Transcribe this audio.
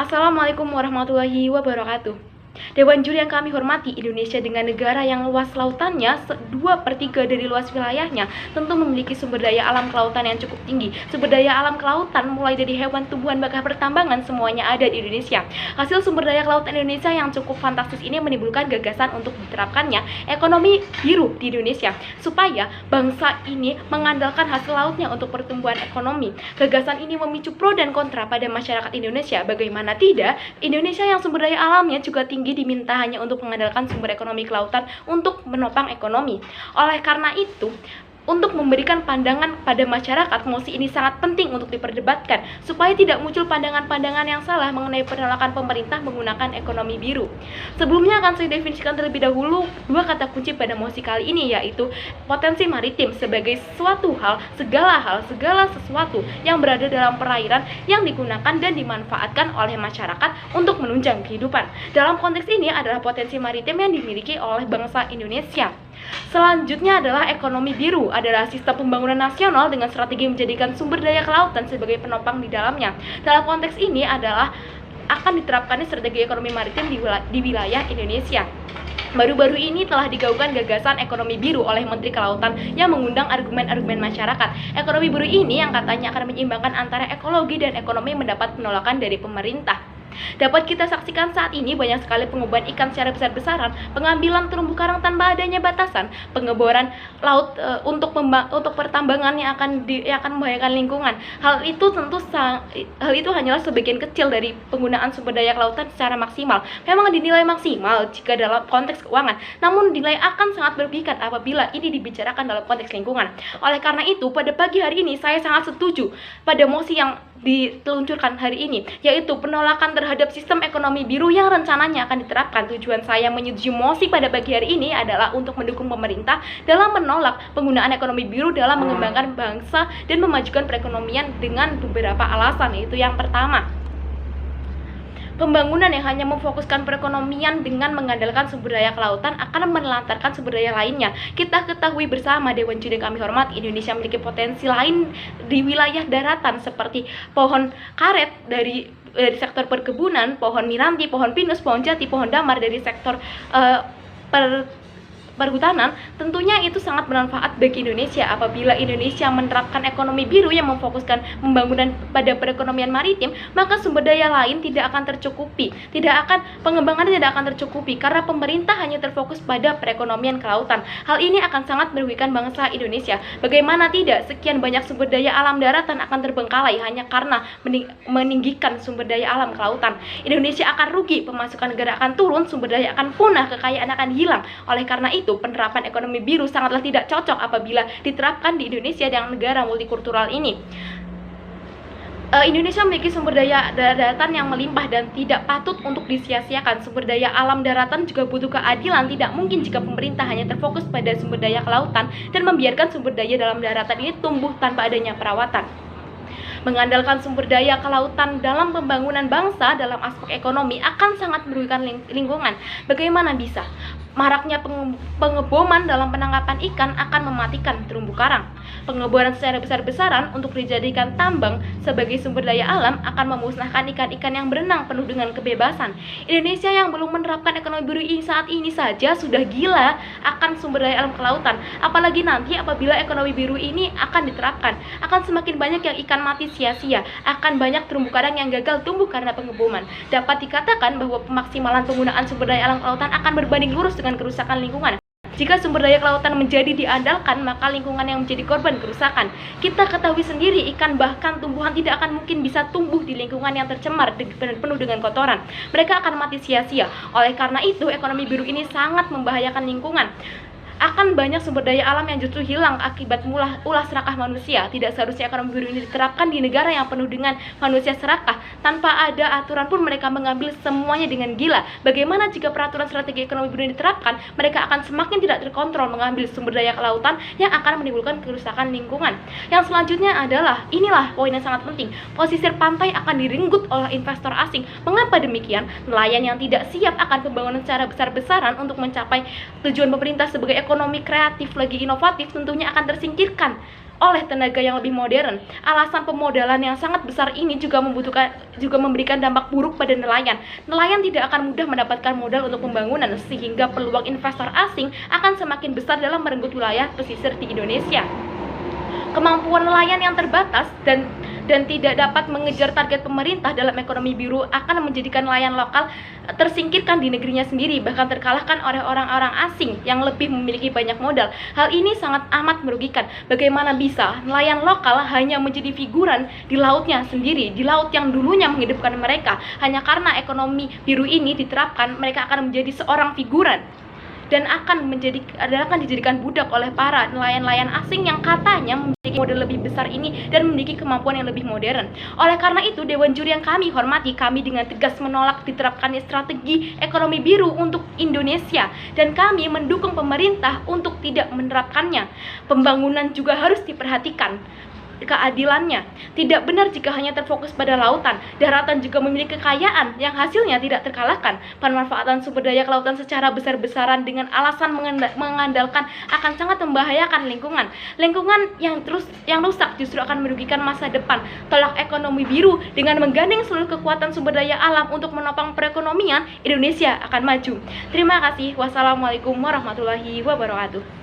Assalamualaikum warahmatullahi wabarakatuh. Dewan Juri yang kami hormati, Indonesia dengan negara yang luas lautannya 2/3 dari luas wilayahnya tentu memiliki sumber daya alam kelautan yang cukup tinggi. Sumber daya alam kelautan mulai dari hewan, tumbuhan, bahkan pertambangan semuanya ada di Indonesia. Hasil sumber daya kelautan Indonesia yang cukup fantastis ini menimbulkan gagasan untuk diterapkannya ekonomi biru di Indonesia supaya bangsa ini mengandalkan hasil lautnya untuk pertumbuhan ekonomi. Gagasan ini memicu pro dan kontra pada masyarakat Indonesia. Bagaimana tidak, Indonesia yang sumber daya alamnya juga tinggi diminta hanya untuk mengandalkan sumber ekonomi kelautan untuk menopang ekonomi. Oleh karena itu, untuk memberikan pandangan pada masyarakat, mosi ini sangat penting untuk diperdebatkan supaya tidak muncul pandangan-pandangan yang salah mengenai penolakan pemerintah menggunakan ekonomi biru. Sebelumnya akan saya definisikan terlebih dahulu dua kata kunci pada mosi kali ini, yaitu potensi maritim sebagai suatu hal, segala sesuatu yang berada dalam perairan yang digunakan dan dimanfaatkan oleh masyarakat untuk menunjang kehidupan. Dalam konteks ini adalah potensi maritim yang dimiliki oleh bangsa Indonesia. Selanjutnya adalah ekonomi biru, adalah sistem pembangunan nasional dengan strategi menjadikan sumber daya kelautan sebagai penopang di dalamnya. Dalam konteks ini adalah akan diterapkannya strategi ekonomi maritim di wilayah Indonesia. Baru-baru ini telah digaungkan gagasan ekonomi biru oleh Menteri Kelautan yang mengundang argumen-argumen masyarakat. Ekonomi biru ini yang katanya akan menyeimbangkan antara ekologi dan ekonomi mendapat penolakan dari pemerintah. Dapat kita saksikan saat ini banyak sekali pengubuhan ikan secara besar-besaran, pengambilan terumbu karang tanpa adanya batasan, pengeboran laut untuk pertambangan yang akan membahayakan lingkungan. Hal itu hanyalah sebagian kecil dari penggunaan sumber daya kelautan secara maksimal. Memang dinilai maksimal jika dalam konteks keuangan, namun dinilai akan sangat merugikan apabila ini dibicarakan dalam konteks lingkungan. Oleh karena itu, pada pagi hari ini saya sangat setuju pada mosi yang diteluncurkan hari ini, yaitu penolakan terhadap sistem ekonomi biru yang rencananya akan diterapkan. Tujuan saya menyetujui mosi pada pagi hari ini adalah untuk mendukung pemerintah dalam menolak penggunaan ekonomi biru dalam mengembangkan bangsa dan memajukan perekonomian dengan beberapa alasan, yaitu yang pertama, pembangunan yang hanya memfokuskan perekonomian dengan mengandalkan sumber daya kelautan akan menelantarkan sumber daya lainnya. Kita ketahui bersama, Dewan Juri kami hormati, Indonesia memiliki potensi lain di wilayah daratan seperti pohon karet dari sektor perkebunan, pohon miranti, pohon pinus, pohon jati, pohon damar dari sektor perhutanan. Tentunya itu sangat bermanfaat bagi Indonesia apabila Indonesia menerapkan ekonomi biru yang memfokuskan pembangunan pada perekonomian maritim, maka sumber daya lain tidak akan tercukupi, pengembangannya tidak akan tercukupi karena pemerintah hanya terfokus pada perekonomian kelautan. Hal ini akan sangat merugikan bangsa Indonesia. Bagaimana tidak, sekian banyak sumber daya alam daratan akan terbengkalai hanya karena meninggikan sumber daya alam kelautan. Indonesia akan rugi, pemasukan negara akan turun, sumber daya akan punah, kekayaan akan hilang. Oleh karena itu, penerapan ekonomi biru sangatlah tidak cocok apabila diterapkan di Indonesia yang negara multikultural ini. Indonesia memiliki sumber daya daratan yang melimpah dan tidak patut untuk disia-siakan. Sumber daya alam daratan juga butuh keadilan. Tidak mungkin jika pemerintah hanya terfokus pada sumber daya kelautan dan membiarkan sumber daya dalam daratan ini tumbuh tanpa adanya perawatan. Mengandalkan sumber daya kelautan dalam pembangunan bangsa dalam aspek ekonomi akan sangat merugikan lingkungan. Bagaimana bisa? Maraknya pengeboman dalam penangkapan ikan akan mematikan terumbu karang. Pengeboran secara besar-besaran untuk dijadikan tambang sebagai sumber daya alam akan memusnahkan ikan-ikan yang berenang penuh dengan kebebasan. Indonesia yang belum menerapkan ekonomi biru ini saat ini saja sudah gila akan sumber daya alam kelautan. Apalagi nanti apabila ekonomi biru ini akan diterapkan, akan semakin banyak yang ikan mati sia-sia, akan banyak terumbu karang yang gagal tumbuh karena pengeboman. Dapat dikatakan bahwa pemaksimalan penggunaan sumber daya alam kelautan akan berbanding lurus dengan kerusakan lingkungan. Jika sumber daya kelautan menjadi diandalkan, maka lingkungan yang menjadi korban kerusakan. Kita ketahui sendiri, ikan bahkan tumbuhan tidak akan mungkin bisa tumbuh di lingkungan yang tercemar dan penuh dengan kotoran. Mereka akan mati sia-sia. Oleh karena itu, ekonomi biru ini sangat membahayakan lingkungan. Akan banyak sumber daya alam yang justru hilang akibat ulah serakah manusia. Tidak seharusnya ekonomi biru ini diterapkan di negara yang penuh dengan manusia serakah. Tanpa ada aturan pun mereka mengambil semuanya dengan gila. Bagaimana jika peraturan strategi ekonomi biru ini diterapkan? Mereka akan semakin tidak terkontrol mengambil sumber daya kelautan yang akan menimbulkan kerusakan lingkungan. Yang selanjutnya adalah, inilah poin yang sangat penting, pesisir pantai akan direnggut oleh investor asing. Mengapa demikian? Nelayan yang tidak siap akan pembangunan secara besar-besaran untuk mencapai tujuan pemerintah sebagai ekonomi kreatif lagi inovatif tentunya akan tersingkirkan oleh tenaga yang lebih modern. Alasan pemodalan yang sangat besar ini juga memberikan dampak buruk pada nelayan. Nelayan tidak akan mudah mendapatkan modal untuk pembangunan, sehingga peluang investor asing akan semakin besar dalam merenggut wilayah pesisir di Indonesia. Kemampuan nelayan yang terbatas dan tidak dapat mengejar target pemerintah dalam ekonomi biru akan menjadikan nelayan lokal tersingkirkan di negerinya sendiri, bahkan terkalahkan oleh orang-orang asing yang lebih memiliki banyak modal. Hal ini sangat amat merugikan. Bagaimana bisa nelayan lokal hanya menjadi figuran di lautnya sendiri, di laut yang dulunya menghidupkan mereka? Hanya karena ekonomi biru ini diterapkan, mereka akan menjadi seorang figuran dan akan dijadikan budak oleh para nelayan-nelayan asing yang katanya memiliki modal lebih besar ini dan memiliki kemampuan yang lebih modern. Oleh karena itu, Dewan Juri yang kami hormati, kami dengan tegas menolak diterapkannya strategi ekonomi biru untuk Indonesia, dan kami mendukung pemerintah untuk tidak menerapkannya. Pembangunan juga harus diperhatikan keadilannya. Tidak benar jika hanya terfokus pada lautan. Daratan juga memiliki kekayaan yang hasilnya tidak terkalahkan. Pemanfaatan sumber daya kelautan secara besar-besaran dengan alasan mengandalkan akan sangat membahayakan lingkungan. Lingkungan yang rusak justru akan merugikan masa depan. Tolak ekonomi biru dengan menggandeng seluruh kekuatan sumber daya alam untuk menopang perekonomian, Indonesia akan maju. Terima kasih. Wassalamualaikum warahmatullahi wabarakatuh.